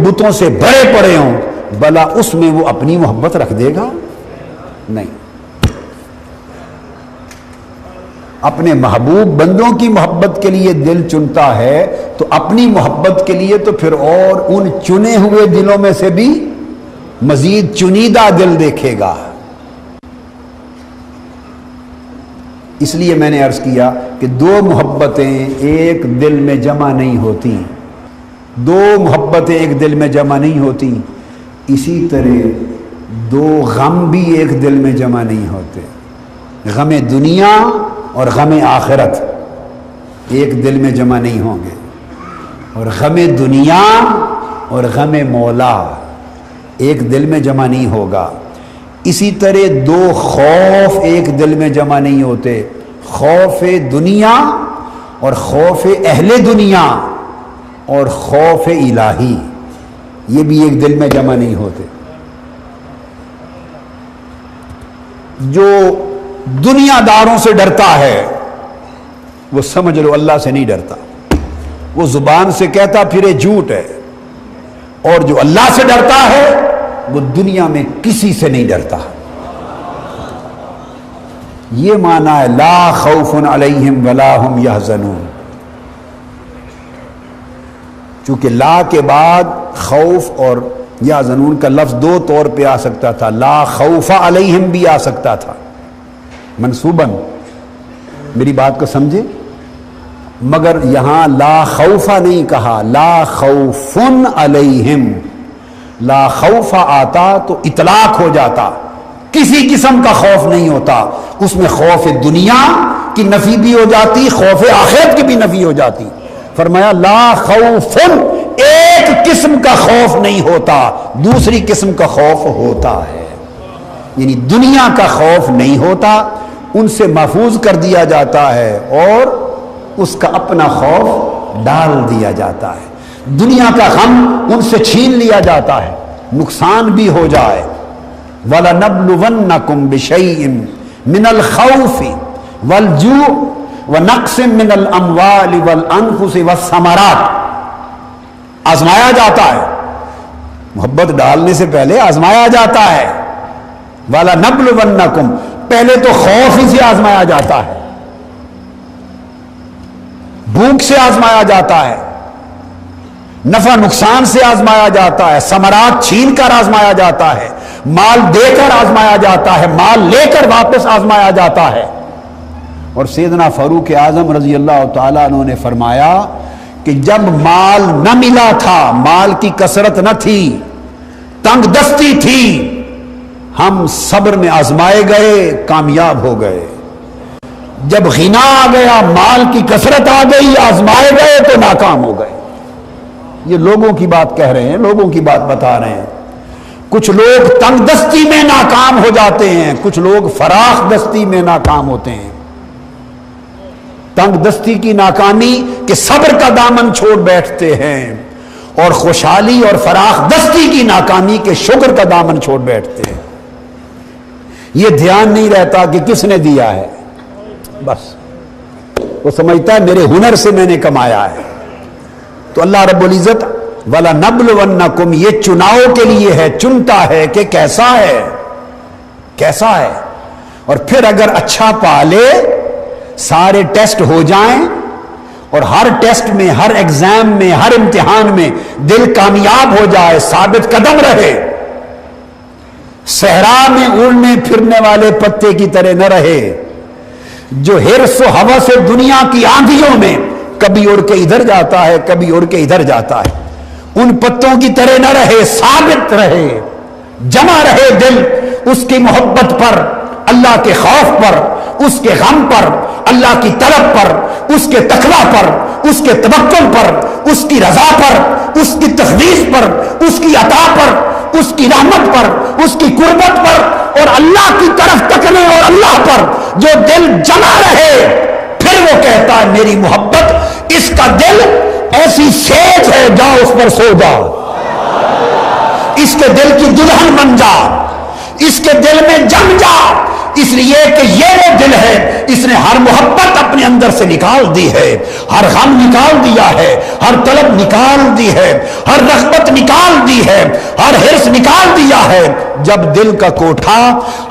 بتوں سے بڑے پڑے ہوں، بلا اس میں وہ اپنی محبت رکھ دے گا؟ نہیں۔ اپنے محبوب بندوں کی محبت کے لیے دل چنتا ہے تو اپنی محبت کے لیے تو پھر اور ان چنے ہوئے دلوں میں سے بھی مزید چنیدہ دل دیکھے گا۔ اس لیے میں نے عرض کیا کہ دو محبتیں ایک دل میں جمع نہیں ہوتی، دو محبتیں ایک دل میں جمع نہیں ہوتی، اسی طرح دو غم بھی ایک دل میں جمع نہیں ہوتے۔ غم دنیا اور غم آخرت ایک دل میں جمع نہیں ہوں گے، اور غم دنیا اور غم مولا ایک دل میں جمع نہیں ہوگا۔ اسی طرح دو خوف ایک دل میں جمع نہیں ہوتے، خوف دنیا اور خوف اہل دنیا اور خوف الہی، یہ بھی ایک دل میں جمع نہیں ہوتے۔ جو دنیا داروں سے ڈرتا ہے وہ سمجھ لو اللہ سے نہیں ڈرتا، وہ زبان سے کہتا پھرے جھوٹ ہے، اور جو اللہ سے ڈرتا ہے وہ دنیا میں کسی سے نہیں ڈرتا۔ یہ معنی ہے لا خوف علیہم ولا ہم یحزنون۔ چونکہ لا کے بعد خوف اور یحزنون کا لفظ دو طور پہ آ سکتا تھا، لا خوف علیہم بھی آ سکتا تھا منصوباً، میری بات کو سمجھے، مگر یہاں لا خوف نہیں کہا، لا خوف علیہم۔ لا خوف آتا تو اطلاق ہو جاتا، کسی قسم کا خوف نہیں ہوتا، اس میں خوف دنیا کی نفی بھی ہو جاتی، خوف آخرت کی بھی نفی ہو جاتی۔ فرمایا لا خوف، ایک قسم کا خوف نہیں ہوتا، دوسری قسم کا خوف ہوتا ہے، یعنی دنیا کا خوف نہیں ہوتا، ان سے محفوظ کر دیا جاتا ہے اور اس کا اپنا خوف ڈال دیا جاتا ہے۔ دنیا کا غم ان سے چھین لیا جاتا ہے، نقصان بھی ہو جائے۔ وَلَنَبْلُوَنَّكُمْ بِشَيْءٍ مِّنَ الْخَوْفِ وَالْجُوعِ وَنَقْصٍ مِّنَ الْأَمْوَالِ وَالْأَنفُسِ وَالثَّمَرَاتِ، آزمایا جاتا ہے، محبت ڈالنے سے پہلے آزمایا جاتا ہے۔ وَلَنَبْلُوَنَّكُمْ، پہلے تو خوف ہی سے آزمایا جاتا ہے، بھوک سے آزمایا جاتا ہے، نفع نقصان سے آزمایا جاتا ہے، ثمرات چھین کر آزمایا جاتا ہے، مال دے کر آزمایا جاتا ہے، مال لے کر واپس آزمایا جاتا ہے۔ اور سیدنا فاروق اعظم رضی اللہ تعالیٰ عنہ نے فرمایا کہ جب مال نہ ملا تھا، مال کی کثرت نہ تھی، تنگ دستی تھی، ہم صبر میں آزمائے گئے، کامیاب ہو گئے۔ جب غنا آ گیا، مال کی کثرت آ گئی، آزمائے گئے تو ناکام ہو گئے۔ یہ لوگوں کی بات کہہ رہے ہیں، لوگوں کی بات بتا رہے ہیں۔ کچھ لوگ تنگ دستی میں ناکام ہو جاتے ہیں، کچھ لوگ فراخ دستی میں ناکام ہوتے ہیں۔ تنگ دستی کی ناکامی کہ صبر کا دامن چھوڑ بیٹھتے ہیں، اور خوشحالی اور فراخ دستی کی ناکامی کہ شکر کا دامن چھوڑ بیٹھتے ہیں۔ یہ دھیان نہیں رہتا کہ کس نے دیا ہے، بس وہ سمجھتا ہے میرے ہنر سے میں نے کمایا ہے۔ تو اللہ رب العزت وَلَنَبْلُوَنَّكُمْ یہ چناؤ کے لیے ہے، چنتا ہے کہ کیسا ہے، کیسا ہے، اور پھر اگر اچھا پالے، سارے ٹیسٹ ہو جائیں اور ہر ٹیسٹ میں، ہر ایگزام میں، ہر امتحان میں دل کامیاب ہو جائے، ثابت قدم رہے، صحرا میں اڑنے پھرنے والے پتے کی طرح نہ رہے، جو حرص و ہوس دنیا کی آندھیوں میں کبھی اڑ کے ادھر جاتا ہے، کبھی اڑ کے ادھر جاتا ہے، ان پتوں کی طرح نہ رہے، ثابت رہے، جمع رہے دل اس کی محبت پر، اللہ کے خوف پر، اس کے غم پر، اللہ کی طلب پر، اس کے تقویٰ پر، اس کے توکل پر، اس کی رضا پر، اس کی تخلیص پر، اس کی عطا پر، اس کی رحمت پر، اس کی قربت پر، اور اللہ کی طرف تکنے اور اللہ پر جو دل جمع رہے، پھر وہ کہتا ہے میری محبت، اس کا دل ایسی سیج ہے، جا اس پر سو جا، اس کے دل کی دلہن بن جا، اس کے دل میں جم جا، اس لیے کہ یہ وہ دل ہے، اس نے ہر محبت اپنے اندر سے نکال دی ہے، ہر غم نکال دیا ہے، ہر طلب نکال دی ہے، ہر رغبت نکال دی ہے، ہر حرص نکال دیا ہے۔ جب دل کا کوٹھا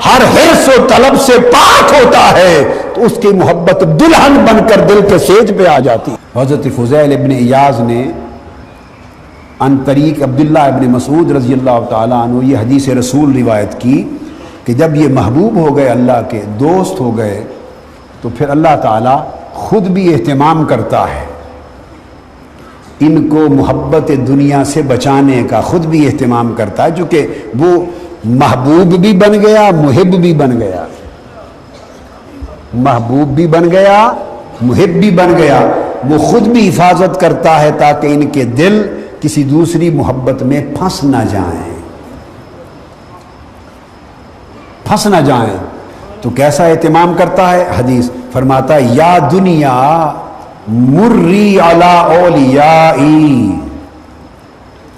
ہر حرص و طلب سے پاک ہوتا ہے تو اس کی محبت دلہن بن کر دل کے سیج پہ آ جاتی۔ حضرت فضیل ابن ایاز نے عن طریق عبداللہ ابن مسعود رضی اللہ تعالیٰ عنہ یہ حدیث رسول روایت کی کہ جب یہ محبوب ہو گئے، اللہ کے دوست ہو گئے، تو پھر اللہ تعالیٰ خود بھی اہتمام کرتا ہے، ان کو محبت دنیا سے بچانے کا خود بھی اہتمام کرتا ہے، چونکہ وہ محبوب بھی بن گیا، محب بھی بن گیا، محبوب بھی بن گیا، محب بھی بن گیا، وہ خود بھی حفاظت کرتا ہے تاکہ ان کے دل کسی دوسری محبت میں پھنس نہ جائیں، پھنس نہ جائیں۔ تو کیسا اہتمام کرتا ہے؟ حدیث فرماتا ہے یا دنیا مری علی اولیائی،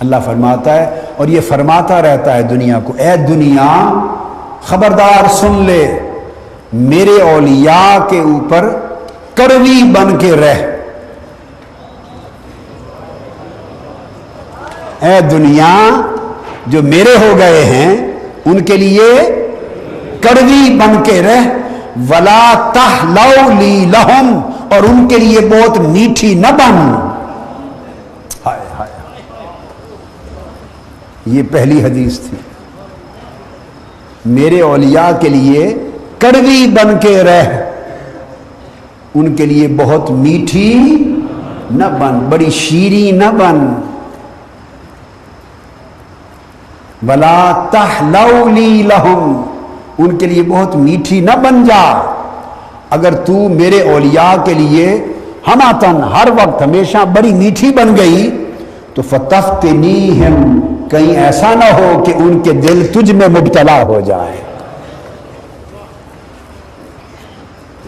اللہ فرماتا ہے، اور یہ فرماتا رہتا ہے دنیا کو، اے دنیا خبردار سن لے، میرے اولیاء کے اوپر کڑوی بن کے رہ، اے دنیا جو میرے ہو گئے ہیں ان کے لیے کڑوی بن کے رہ، ولا تحلو لی لہم، اور ان کے لیے بہت میٹھی نہ بن۔ ہائے ہائے، یہ پہلی حدیث تھی، میرے اولیاء کے لیے کڑوی بن کے رہ، ان کے لیے بہت میٹھی نہ بن، بڑی شیریں نہ بن۔ ولا تحلو لی لہم، ان کے لیے بہت میٹھی نہ بن جا۔ اگر تو میرے اولیاء کے لیے ہماتن ہر وقت ہمیشہ بڑی میٹھی بن گئی تو فتفتنیہم، کہیں ایسا نہ ہو کہ ان کے دل تجھ میں مبتلا ہو جائے،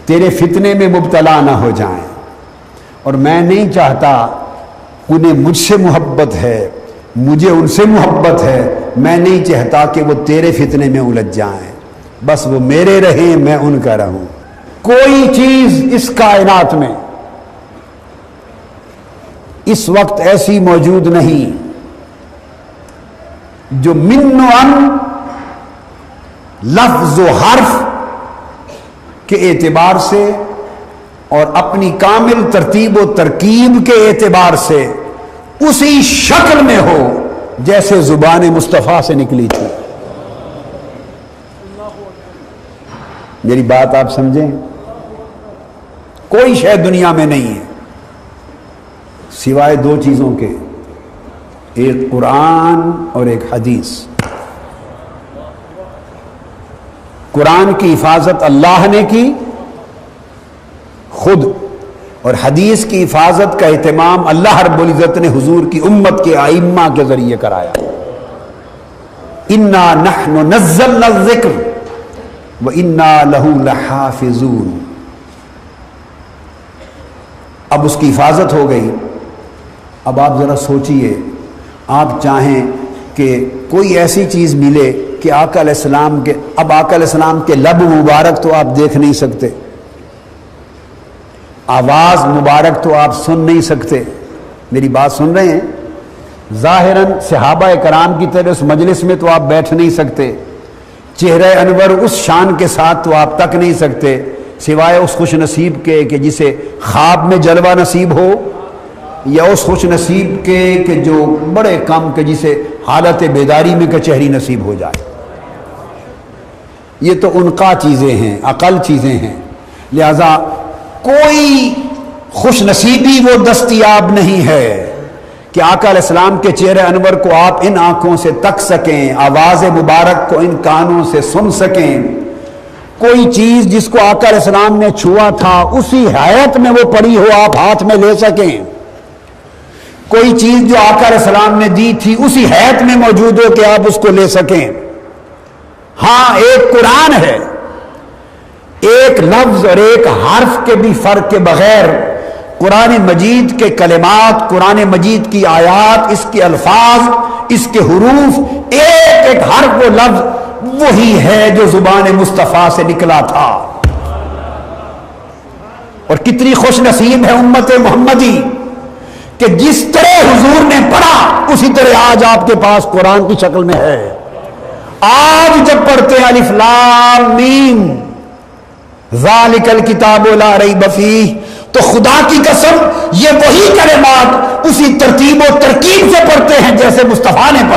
تیرے فتنے میں مبتلا نہ ہو جائیں۔ اور میں نہیں چاہتا، انہیں مجھ سے محبت ہے، مجھے ان سے محبت ہے، میں نہیں چاہتا کہ وہ تیرے فتنے میں الجھ جائیں، بس وہ میرے رہیں، میں ان کا رہوں۔ کوئی چیز اس کائنات میں اس وقت ایسی موجود نہیں جو من و ان لفظ و حرف کے اعتبار سے اور اپنی کامل ترتیب و ترکیب کے اعتبار سے اسی شکل میں ہو جیسے زبان مصطفیٰ سے نکلی تھی۔ میری بات آپ سمجھیں؟ کوئی شے دنیا میں نہیں ہے سوائے دو چیزوں کے، ایک قرآن اور ایک حدیث۔ قرآن کی حفاظت اللہ نے کی خود، اور حدیث کی حفاظت کا اہتمام اللہ رب العزت نے حضور کی امت کے ائمہ کے ذریعے کرایا۔ انا نحن نزلنا الذکر وانا لہ لحافظون۔ اب اس کی حفاظت ہو گئی۔ اب آپ ذرا سوچئے، آپ چاہیں کہ کوئی ایسی چیز ملے کہ آقا علیہ السلام کے، اب آقا علیہ السلام کے لب مبارک تو آپ دیکھ نہیں سکتے، آواز مبارک تو آپ سن نہیں سکتے، میری بات سن رہے ہیں؟ ظاہراً صحابہ کرام کی طرح اس مجلس میں تو آپ بیٹھ نہیں سکتے، چہرہ انور اس شان کے ساتھ تو آپ تک نہیں سکتے، سوائے اس خوش نصیب کے کہ جسے خواب میں جلوہ نصیب ہو، یا اس خوش نصیب کے کہ جو بڑے کم کہ جسے حالت بیداری میں کچہری نصیب ہو جائے۔ یہ تو انقا چیزیں ہیں، عقل چیزیں ہیں، لہذا کوئی خوش نصیبی وہ دستیاب نہیں ہے کہ آقا علیہ السلام کے چہرے انور کو آپ ان آنکھوں سے تک سکیں، آواز مبارک کو ان کانوں سے سن سکیں، کوئی چیز جس کو آقا علیہ السلام نے چھوا تھا اسی حیات میں وہ پڑی ہو آپ ہاتھ میں لے سکیں، کوئی چیز جو آقا علیہ السلام نے دی تھی اسی حیات میں موجود ہو کہ آپ اس کو لے سکیں۔ ہاں ایک قرآن ہے، ایک لفظ اور ایک حرف کے بھی فرق کے بغیر قرآن مجید کے کلمات، قرآن مجید کی آیات، اس کے الفاظ، اس کے حروف، ایک ایک حرف و لفظ وہی ہے جو زبان مصطفیٰ سے نکلا تھا. اور کتنی خوش نصیب ہے امت محمدی کہ جس طرح حضور نے پڑھا اسی طرح آج آپ کے پاس قرآن کی شکل میں ہے. آج جب پڑھتے ہیں الف لام میم ذالک الکتاب لا ریب فیہ، تو خدا کی قسم یہ وہی کلمات اسی ترتیب و ترکیب سے پڑھتے ہیں جیسے مصطفیٰ نے پڑھا.